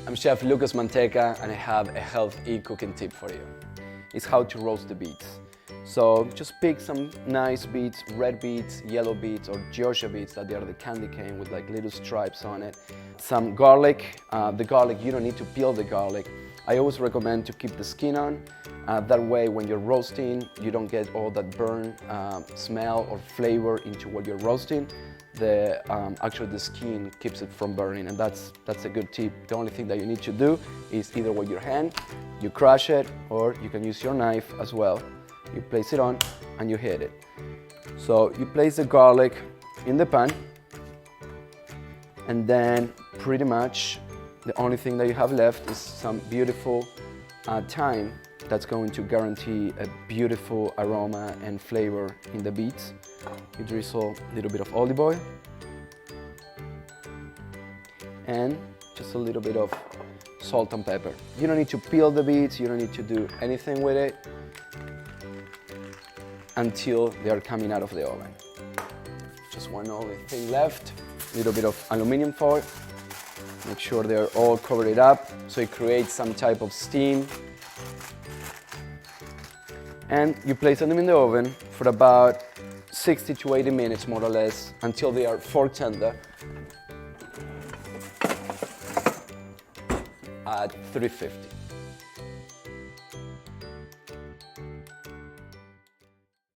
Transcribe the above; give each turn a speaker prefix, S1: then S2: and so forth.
S1: I'm Chef Lucas Manteca and I have a healthy cooking tip for you. It's how to roast the beets. So just pick some nice beets, red beets, yellow beets, or Georgia beets, that they are the candy cane with like little stripes on it. Some garlic. The garlic, you don't need to peel the garlic. I always recommend to keep the skin on. That way when you're roasting, you don't get all that burn smell or flavor into what you're roasting. Actually the skin keeps it from burning, and that's a good tip. The only thing that you need to do is either with your hand, you crush it, or you can use your knife as well. You place it on and you hit it. So you place the garlic in the pan, and then pretty much the only thing that you have left is some beautiful thyme that's going to guarantee a beautiful aroma and flavor in the beets. You drizzle a little bit of olive oil and just a little bit of salt and pepper. You don't need to peel the beets, you don't need to do anything with it until they are coming out of the oven. Just one only thing left, a little bit of aluminum foil. Make sure they're all covered up so it creates some type of steam. And you place them in the oven for about 60 to 80 minutes, more or less, until they are fork tender at 350.